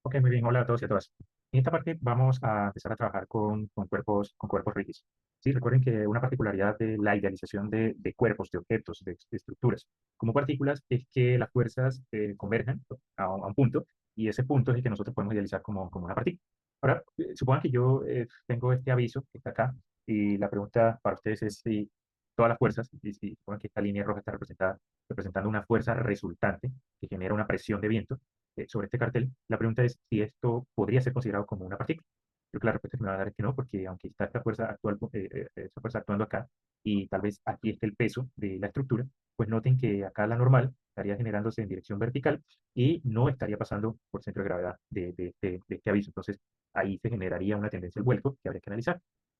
Ok, muy bien. Hola a todos y a todas. En esta parte vamos a empezar a trabajar con cuerpos rígidos. Sí, recuerden que una particularidad de la idealización de cuerpos, de objetos, de estructuras como partículas es que las fuerzas convergen a un punto y ese punto es el que nosotros podemos idealizar como una partícula. Ahora, supongan que yo tengo este aviso que está acá y la pregunta para ustedes es si todas las fuerzas, y si supongan que esta línea roja está representando una fuerza resultante que genera una presión de viento sobre este cartel, la pregunta es si esto podría ser considerado como una partícula. Creo que la respuesta que me va a dar es que no, porque aunque está esta fuerza actual, esa fuerza actuando acá, y tal vez aquí esté el peso de la estructura, pues noten que acá la normal estaría generándose en dirección vertical y no estaría pasando por centro de gravedad de este aviso. Entonces, ahí se generaría una tendencia al vuelco que habría que analizar.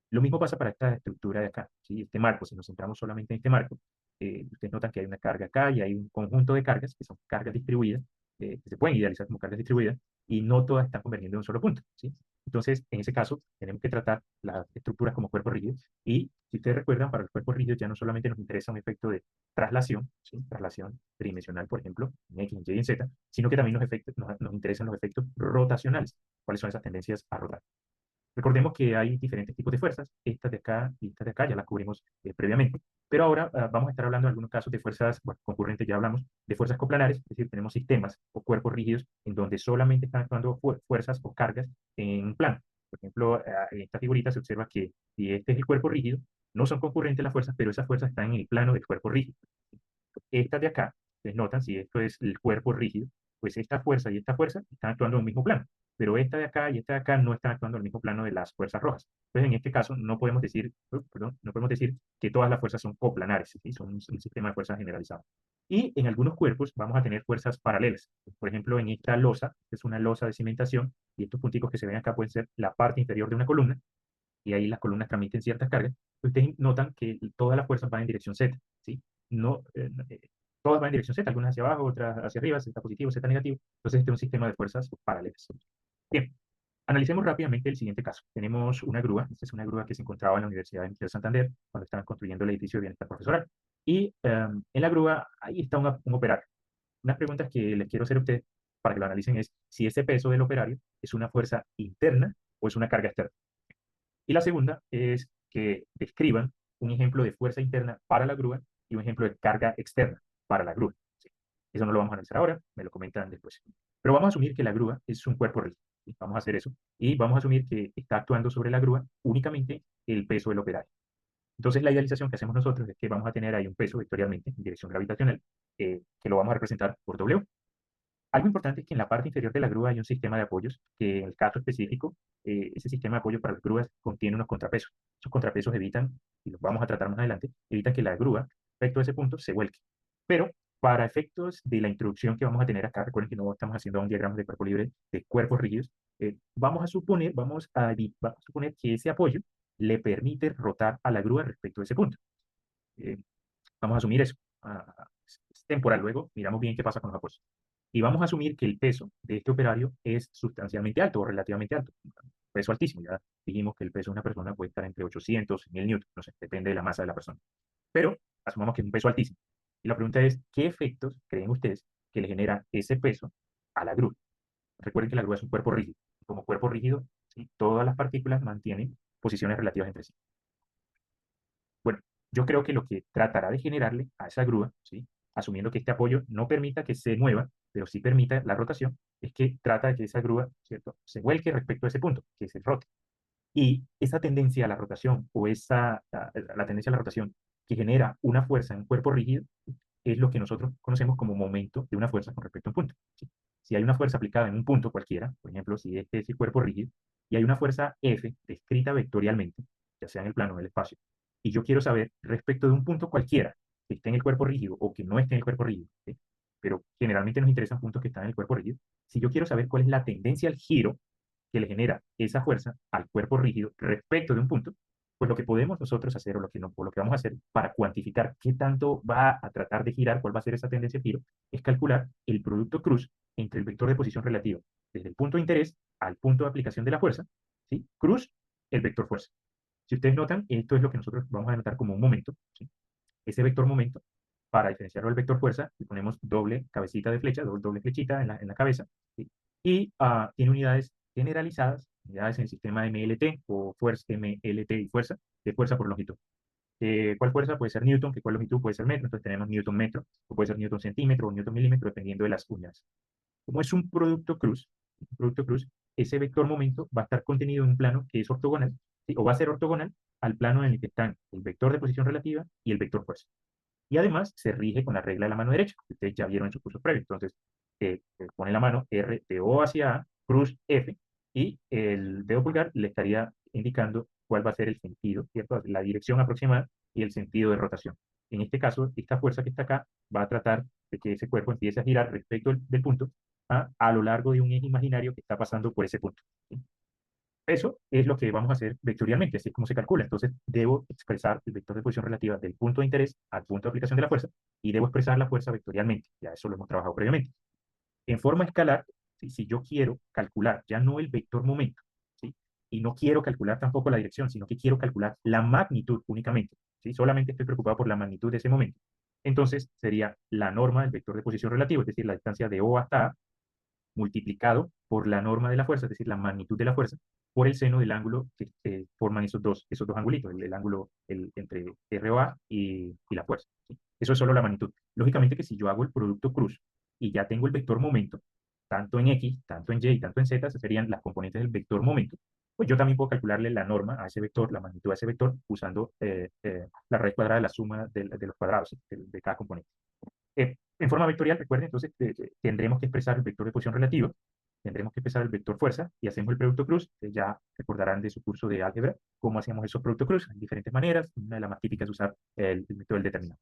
Lo mismo pasa para esta estructura de acá, ¿sí? Este marco, si nos centramos solamente en este marco, ustedes notan que hay una carga acá y hay un conjunto de cargas que son cargas distribuidas que se pueden idealizar como cargas distribuidas y no todas están convergiendo en un solo punto, ¿sí? Entonces, en ese caso, tenemos que tratar las estructuras como cuerpos rígidos y, si ustedes recuerdan, para los cuerpos rígidos ya no solamente nos interesa un efecto de traslación, ¿sí? Traslación tridimensional, por ejemplo, en X, en Y, en Z, sino que también nos interesan los efectos rotacionales. ¿Cuáles son esas tendencias a rotar? Recordemos que hay diferentes tipos de fuerzas, estas de acá y estas de acá, ya las cubrimos previamente, pero ahora vamos a estar hablando de algunos casos de fuerzas, bueno, concurrentes ya hablamos, de fuerzas coplanares, es decir, tenemos sistemas o cuerpos rígidos en donde solamente están actuando fuerzas o cargas en un plano. Por ejemplo, en esta figurita se observa que si este es el cuerpo rígido, no son concurrentes las fuerzas, pero esas fuerzas están en el plano del cuerpo rígido. Estas de acá, ustedes notan, si esto es el cuerpo rígido, pues esta fuerza y esta fuerza están actuando en el mismo plano, pero esta de acá y esta de acá no están actuando en el mismo plano de las fuerzas rojas. Entonces, en este caso, no podemos decir, perdón, no podemos decir que todas las fuerzas son coplanares, ¿sí? Son un sistema de fuerzas generalizado. Y en algunos cuerpos vamos a tener fuerzas paralelas. Por ejemplo, en esta losa, que es una losa de cimentación, y estos punticos que se ven acá pueden ser la parte inferior de una columna, y ahí las columnas transmiten ciertas cargas. Ustedes notan que todas las fuerzas van en dirección Z, ¿sí? No, todas van en dirección Z, algunas hacia abajo, otras hacia arriba, Z positivo, Z negativo. Entonces, este es un sistema de fuerzas paralelas. Bien, analicemos rápidamente el siguiente caso. Tenemos una grúa, esta es una grúa que se encontraba en la Universidad de Miguel Santander cuando estaban construyendo el edificio de bienestar profesoral. Y en la grúa, ahí está un operario. Unas preguntas que les quiero hacer a ustedes para que lo analicen es si ese peso del operario es una fuerza interna o es una carga externa. Y la segunda es que describan un ejemplo de fuerza interna para la grúa y un ejemplo de carga externa para la grúa. ¿Sí? Eso no lo vamos a analizar ahora, me lo comentan después. Pero vamos a asumir que la grúa es un cuerpo rígido. ¿Sí? Vamos a hacer eso. Y vamos a asumir que está actuando sobre la grúa únicamente el peso del operario. Entonces, la idealización que hacemos nosotros es que vamos a tener ahí un peso vectorialmente en dirección gravitacional, que lo vamos a representar por W. Algo importante es que en la parte inferior de la grúa hay un sistema de apoyos, que en el caso específico, ese sistema de apoyo para las grúas contiene unos contrapesos. Esos contrapesos evitan, y los vamos a tratar más adelante, evitan que la grúa, respecto a ese punto, se vuelque. Pero para efectos de la introducción que vamos a tener acá, recuerden que no estamos haciendo un diagrama de cuerpo libre de cuerpos rígidos, vamos a suponer que ese apoyo le permite rotar a la grúa respecto a ese punto. Eh, Vamos a asumir eso. Es temporal. Luego miramos bien qué pasa con los apoyos. Y vamos a asumir que el peso de este operario es sustancialmente alto o relativamente alto. Peso altísimo. Ya dijimos que el peso de una persona puede estar entre 800 y 1000 newtons. No sé, depende de la masa de la persona. Pero asumamos que es un peso altísimo. Y la pregunta es, ¿qué efectos creen ustedes que le genera ese peso a la grúa? Recuerden que la grúa es un cuerpo rígido. Como cuerpo rígido, ¿sí? Todas las partículas mantienen posiciones relativas entre sí. Bueno, yo creo que lo que tratará de generarle a esa grúa, ¿sí? Asumiendo que este apoyo no permita que se mueva, pero sí permita la rotación, es que trata de que esa grúa, ¿cierto?, se vuelque respecto a ese punto, que se rote. Y esa tendencia a la rotación o la tendencia a la rotación que genera una fuerza en un cuerpo rígido es lo que nosotros conocemos como momento de una fuerza con respecto a un punto, ¿sí? Si hay una fuerza aplicada en un punto cualquiera, por ejemplo, si este es el cuerpo rígido, y hay una fuerza F descrita vectorialmente, ya sea en el plano o en el espacio, y yo quiero saber respecto de un punto cualquiera que esté en el cuerpo rígido o que no esté en el cuerpo rígido, ¿sí? Pero generalmente nos interesan puntos que están en el cuerpo rígido. Si yo quiero saber cuál es la tendencia al giro que le genera esa fuerza al cuerpo rígido respecto de un punto, pues lo que podemos nosotros hacer o lo que, no, o lo que vamos a hacer para cuantificar qué tanto va a tratar de girar, cuál va a ser esa tendencia de giro, es calcular el producto cruz entre el vector de posición relativa desde el punto de interés al punto de aplicación de la fuerza, ¿sí? Cruz, el vector fuerza. Si ustedes notan, esto es lo que nosotros vamos a denotar como un momento, ¿sí? Ese vector momento, para diferenciarlo del vector fuerza, le ponemos doble cabecita de flecha, doble flechita en la cabeza, ¿sí? y tiene unidades generalizadas, unidades en el sistema MLT o fuerza MLT y fuerza, de fuerza por longitud. ¿Cuál fuerza? Puede ser Newton, que cuál longitud puede ser metro, entonces tenemos Newton metro, o puede ser Newton centímetro o Newton milímetro, dependiendo de las unidades. Como es un producto cruz, ese vector momento va a estar contenido en un plano que es ortogonal, ¿sí? O va a ser ortogonal al plano en el que están el vector de posición relativa y el vector fuerza. Y además se rige con la regla de la mano derecha, que ustedes ya vieron en su curso previo. Entonces, pone la mano R de O hacia A, cruz F, y el dedo pulgar le estaría indicando cuál va a ser el sentido, ¿cierto? La dirección aproximada y el sentido de rotación. En este caso, esta fuerza que está acá va a tratar de que ese cuerpo empiece a girar respecto del punto a lo largo de un eje imaginario que está pasando por ese punto. ¿Sí? Eso es lo que vamos a hacer vectorialmente, así es como se calcula. Entonces, debo expresar el vector de posición relativa del punto de interés al punto de aplicación de la fuerza y debo expresar la fuerza vectorialmente. Ya eso lo hemos trabajado previamente. En forma escalar, si yo quiero calcular ya no el vector momento, ¿sí? Y no quiero calcular tampoco la dirección, sino que quiero calcular la magnitud únicamente, ¿sí? Solamente estoy preocupado por la magnitud de ese momento. Entonces, sería la norma del vector de posición relativa, es decir, la distancia de O hasta A, multiplicado por la norma de la fuerza, es decir, la magnitud de la fuerza, por el seno del ángulo que forman esos dos angulitos, el ángulo entre ROA y la fuerza. ¿Sí? Eso es solo la magnitud. Lógicamente que si yo hago el producto cruz y ya tengo el vector momento, tanto en X, tanto en Y y tanto en Z, serían las componentes del vector momento, pues yo también puedo calcularle la norma a ese vector, la magnitud a ese vector, usando la raíz cuadrada de la suma de los cuadrados, ¿sí? De cada componente. En forma vectorial, recuerden, entonces tendremos que expresar el vector de posición relativa, tendremos que expresar el vector fuerza y hacemos el producto cruz. Ya recordarán de su curso de álgebra cómo hacemos esos productos cruz. Hay diferentes maneras. Una de las más típicas es usar el método del determinante.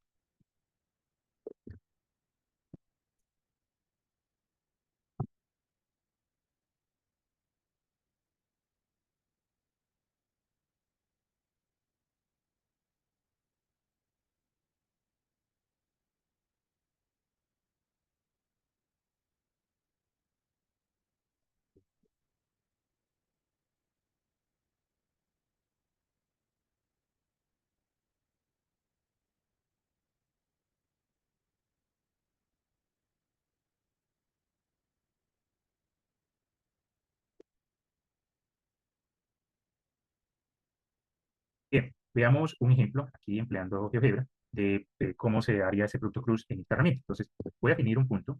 Bien, veamos un ejemplo aquí empleando GeoGebra de cómo se haría ese producto cruz en esta herramienta. Entonces, voy a definir un punto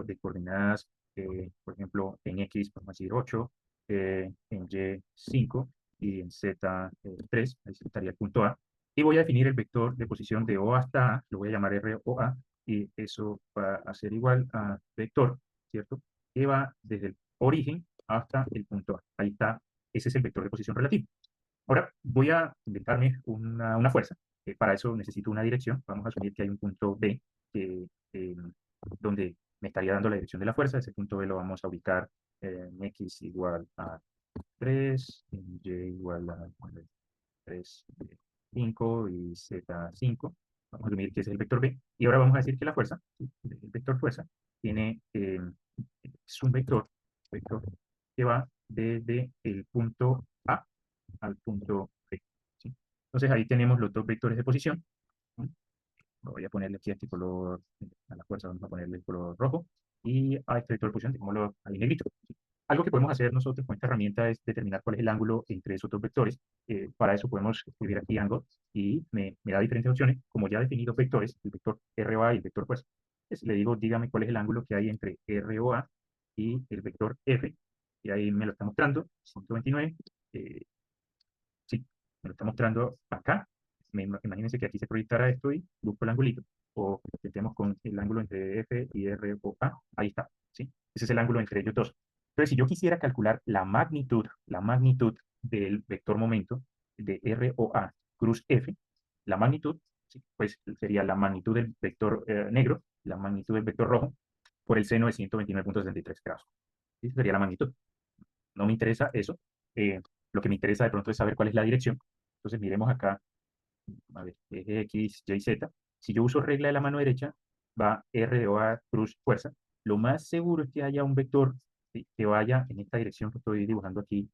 de coordenadas, por ejemplo, en X, vamos a decir 8, en Y 5 y en Z 3, ahí estaría el punto A. Y voy a definir el vector de posición de O hasta A, lo voy a llamar ROA, y eso va a ser igual a vector, ¿cierto? Que va desde el origen hasta el punto A. Ahí está, ese es el vector de posición relativo. Ahora voy a inventarme una fuerza. Para eso necesito una dirección. Vamos a asumir que hay un punto B que, eh, donde me estaría dando la dirección de la fuerza. Ese punto B lo vamos a ubicar en X igual a 3, en Y igual a 3, 5 y Z 5. Vamos a asumir que ese es el vector B. Y ahora vamos a decir que la fuerza, ¿sí? El vector fuerza, tiene, es un vector que va desde el punto A al punto B. ¿Sí? Entonces ahí tenemos los dos vectores de posición. ¿Sí? Voy a ponerle aquí este color, a la fuerza vamos a ponerle el color rojo, y a este vector de posición tenemos ahí en negrito. ¿Sí? Algo que podemos hacer nosotros con esta herramienta es determinar cuál es el ángulo entre esos dos vectores. Para eso podemos escribir aquí angle y me da diferentes opciones. Como ya he definido vectores, el vector ROA y el vector fuerza, pues le digo, dígame cuál es el ángulo que hay entre ROA y el vector F, y ahí me lo está mostrando, 129. Sí, me lo está mostrando acá. Imagínense que aquí se proyectara esto y busco el angulito. O intentemos con el ángulo entre F y R o A. Ahí está. ¿Sí? Ese es el ángulo entre ellos dos. Entonces, si yo quisiera calcular la magnitud del vector momento de R o A cruz F, la magnitud, ¿sí? Pues sería la magnitud del vector negro, la magnitud del vector rojo, por el seno de 129,63 grados. ¿Sí? Sería la magnitud. No me interesa eso. Lo que me interesa de pronto es saber cuál es la dirección. Entonces miremos acá, a ver, eje X, Y, Z. Si yo uso regla de la mano derecha, va R de O a cruz fuerza. Lo más seguro es que haya un vector, ¿sí? Que vaya en esta dirección que estoy dibujando aquí,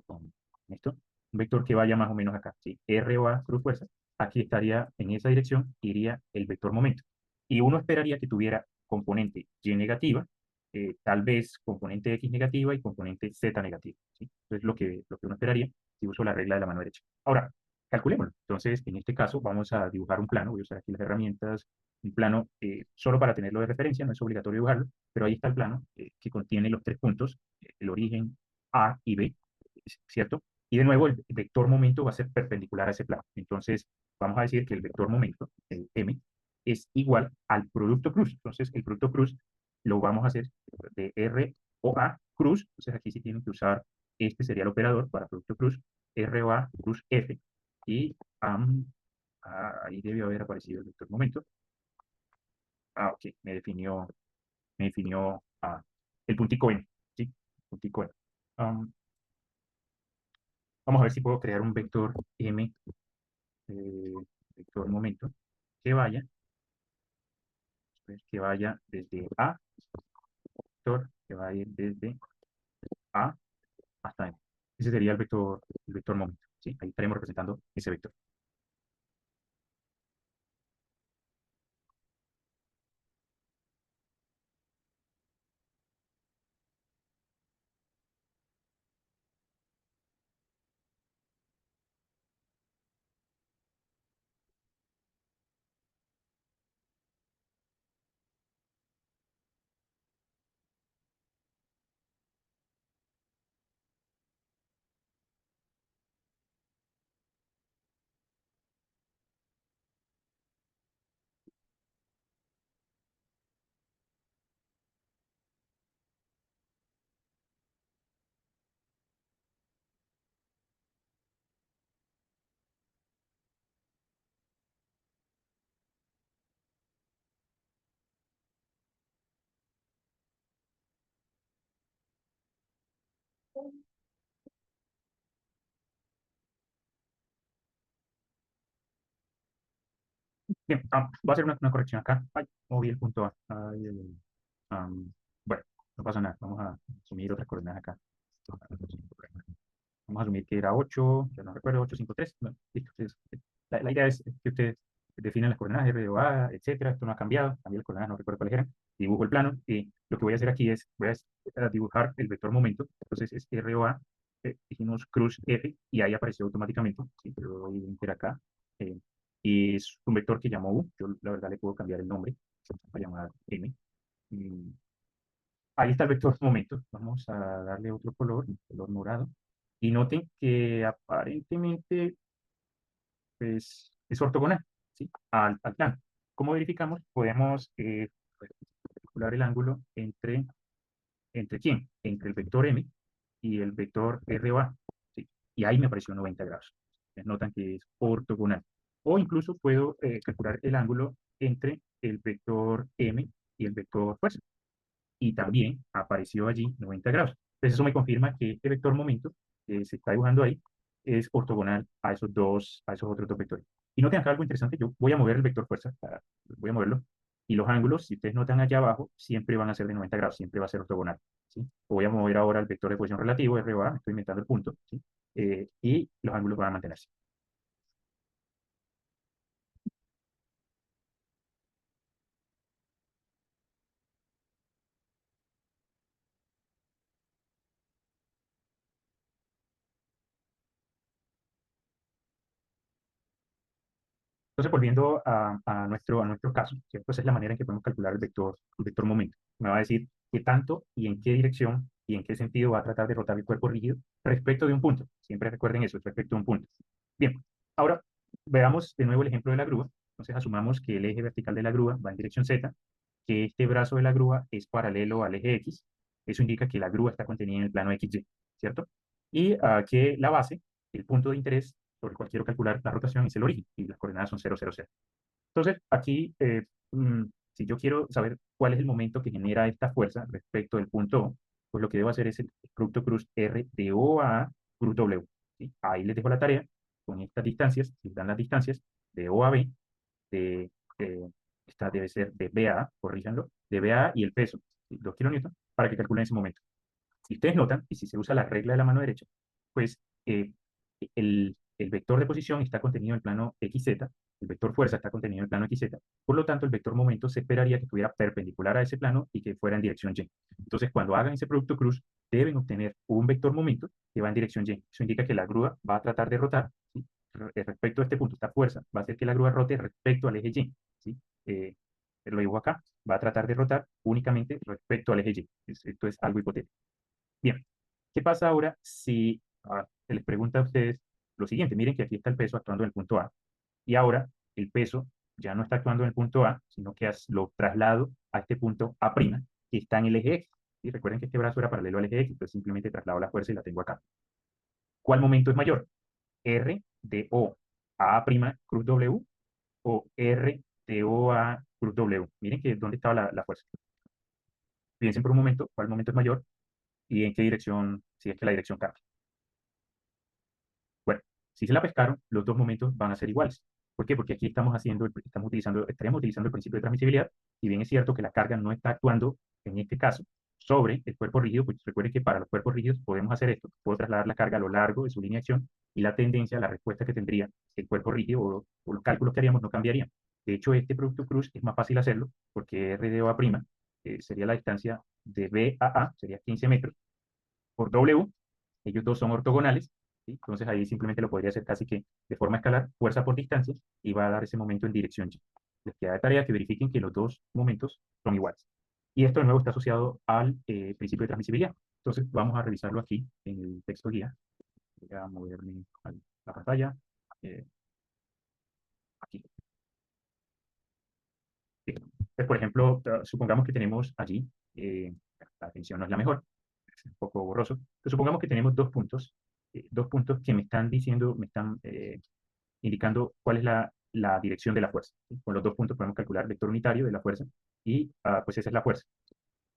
con esto, un vector que vaya más o menos acá, ¿sí? R o A cruz fuerza. Aquí estaría, en esa dirección, iría el vector momento. Y uno esperaría que tuviera componente Y negativa tal vez componente X negativa y componente Z negativa, ¿sí? Entonces, lo que uno esperaría si uso la regla de la mano derecha. Ahora, calculémoslo. Entonces, en este caso, vamos a dibujar un plano. Voy a usar aquí las herramientas, un plano solo para tenerlo de referencia, no es obligatorio dibujarlo, pero ahí está el plano que contiene los tres puntos, el origen A y B, ¿cierto? Y de nuevo, el vector momento va a ser perpendicular a ese plano. Entonces, vamos a decir que el vector momento, el M, es igual al producto cruz. Entonces, el producto cruz lo vamos a hacer de R o A cruz. Entonces, aquí sí tienen que usar, este sería el operador para producto cruz, R o A cruz F. Y ahí debió haber aparecido el vector momento. Ok, me definió el puntico N, ¿sí? Puntico N. Am, Vamos a ver si puedo crear un vector M, eh, vector momento, que vaya, pues, que vaya desde A, vector, que va a ir desde A hasta M. Ese sería el vector momento, ¿sí? Ahí estaremos representando ese vector. Bien, voy a hacer una corrección acá. Ay, moví el punto A. Ay, bueno, no pasa nada. Vamos a asumir otras coordenadas acá. Vamos a asumir que era 8, ya no recuerdo, 853. Bueno, listo. Entonces, la idea es que ustedes definen las coordenadas R o A, etcétera. Esto no ha cambiado. Cambié las coordenadas, no recuerdo cuáles eran. Dibujo el plano y lo que voy a hacer aquí es, voy a dibujar el vector momento. Entonces es R o A, dijimos cruz F y ahí apareció automáticamente. Sí, pero doy enter acá. eh, y es un vector que llamo U. Yo la verdad le puedo cambiar el nombre. Voy a llamar M. Mm, Ahí está el vector momento. Vamos a darle otro color morado. Y noten que aparentemente pues, es ortogonal, ¿sí? Al plano. ¿Cómo verificamos? Podemos calcular el ángulo ¿entre quién? Entre el vector M y el vector R o A, ¿sí? Y ahí me apareció 90 grados. Ustedes notan que es ortogonal. O incluso puedo calcular el ángulo entre el vector M y el vector fuerza y también apareció allí 90 grados. Entonces eso me confirma que este vector momento que se está dibujando ahí es ortogonal a esos otros dos vectores. Y noten acá algo interesante, yo voy a mover el vector fuerza, voy a moverlo, y los ángulos, si ustedes notan allá abajo, siempre van a ser de 90 grados, siempre va a ser ortogonal, ¿sí? Voy a mover ahora el vector de posición relativo, R o A, estoy inventando el punto, ¿sí? Y los ángulos van a mantenerse. Entonces, volviendo a nuestro caso, ¿cierto? Esa es la manera en que podemos calcular el vector momento. Me va a decir qué tanto y en qué dirección y en qué sentido va a tratar de rotar el cuerpo rígido respecto de un punto. Siempre recuerden eso, respecto de un punto. Bien, ahora veamos de nuevo el ejemplo de la grúa. Entonces, asumamos que el eje vertical de la grúa va en dirección Z, que este brazo de la grúa es paralelo al eje X. Eso indica que la grúa está contenida en el plano XY, ¿cierto? Y que la base, el punto de interés sobre el cual quiero calcular la rotación, es el origen, y las coordenadas son 0, 0, 0. Entonces, aquí, si yo quiero saber cuál es el momento que genera esta fuerza respecto del punto O, pues lo que debo hacer es el producto cruz R de O a A cruz W, ¿sí? Ahí les dejo la tarea con estas distancias, si dan las distancias de O a B, de, de- esta debe ser de B a A, corríjanlo, de B a A y el peso, ¿sí? 2 kilonewton, para que calculen ese momento. Si ustedes notan, y si se usa la regla de la mano derecha, pues el vector de posición está contenido en el plano XZ el vector fuerza está contenido en el plano XZ, por lo tanto el vector momento se esperaría que estuviera perpendicular a ese plano y que fuera en dirección Y. Entonces, cuando hagan ese producto cruz, deben obtener un vector momento que va en dirección Y. Eso indica que la grúa va a tratar de rotar, ¿sí? Respecto a este punto, esta fuerza va a hacer que la grúa rote respecto al eje Y, ¿sí? Eh, lo digo acá, va a tratar de rotar únicamente respecto al eje Y. Esto es algo hipotético. Bien, ¿qué pasa ahora si se les pregunta a ustedes lo siguiente? Miren que aquí está el peso actuando en el punto A y ahora el peso ya no está actuando en el punto A, sino que lo traslado a este punto A', que está en el eje X. Y recuerden que este brazo era paralelo al eje X, entonces simplemente traslado la fuerza y la tengo acá. ¿Cuál momento es mayor? ¿R de O a A' cruz W o R de O a cruz W? Miren que dónde estaba la fuerza. Piensen por un momento cuál momento es mayor y en qué dirección, si es que la dirección cambia. Bueno, si se la pescaron, los dos momentos van a ser iguales. ¿Por qué? Porque aquí estaríamos utilizando el principio de transmisibilidad, y bien es cierto que la carga no está actuando, en este caso, sobre el cuerpo rígido, pues recuerden que para los cuerpos rígidos podemos hacer esto, puedo trasladar la carga a lo largo de su línea de acción, y la tendencia, la respuesta que tendría el cuerpo rígido o los cálculos que haríamos no cambiarían. De hecho, este producto cruz es más fácil hacerlo, porque R de O A', sería la distancia de B a A, sería 15 metros, por W, ellos dos son ortogonales, ¿sí? Entonces ahí simplemente lo podría hacer casi que de forma escalar, fuerza por distancia, y va a dar ese momento en dirección Y. Les queda de tarea que verifiquen que los dos momentos son iguales. Y esto de nuevo está asociado al principio de transmisibilidad. Entonces vamos a revisarlo aquí en el texto guía. Voy a moverme a la pantalla. eh, Aquí. Entonces, por ejemplo, supongamos que tenemos allí, la tensión no es la mejor, es un poco borroso, pero supongamos que tenemos dos puntos que me están diciendo, me están indicando cuál es la dirección de la fuerza, ¿sí? Con los dos puntos podemos calcular el vector unitario de la fuerza y pues esa es la fuerza.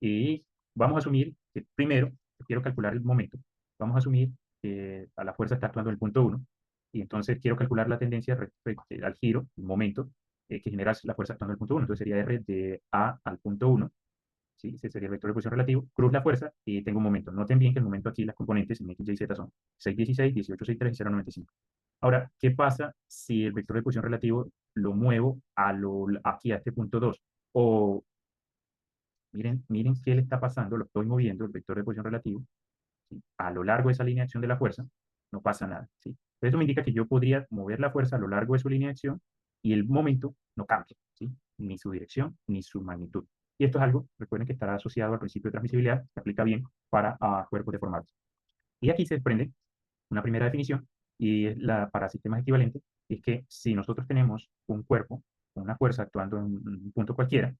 Y vamos a asumir que primero, quiero calcular el momento, vamos a asumir que a la fuerza está actuando en el punto 1 y entonces quiero calcular la tendencia respecto al giro, el momento que genera la fuerza actuando en el punto 1. Entonces sería R de A al punto 1, ¿sí? Ese sería el vector de posición relativo, cruz la fuerza y tengo un momento. Noten bien que el momento aquí, las componentes en X, Y, Z son 6,16, 18,63 y 0,95. Ahora, ¿qué pasa si el vector de posición relativo lo muevo aquí a este punto 2? O miren qué le está pasando, lo estoy moviendo, el vector de posición relativo, ¿sí? A lo largo de esa línea de acción de la fuerza, no pasa nada, ¿sí? Eso me indica que yo podría mover la fuerza a lo largo de su línea de acción y el momento no cambia, ¿sí? Ni su dirección ni su magnitud. Y esto es algo, recuerden que estará asociado al principio de transmisibilidad, que aplica bien para cuerpos deformados. Y aquí se desprende una primera definición, y es para sistemas equivalentes, es que si nosotros tenemos un cuerpo con una fuerza actuando en un punto cualquiera,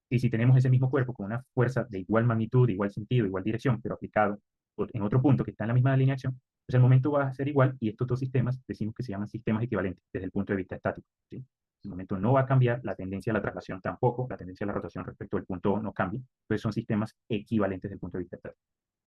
y si tenemos ese mismo cuerpo con una fuerza de igual magnitud, igual sentido, igual dirección, pero aplicado en otro punto que está en la misma línea de acción, pues el momento va a ser igual y estos dos sistemas decimos que se llaman sistemas equivalentes desde el punto de vista estático, ¿sí? El momento no va a cambiar, la tendencia a la traslación tampoco, la tendencia a la rotación respecto al punto no cambia, entonces son sistemas equivalentes desde el punto de vista estático.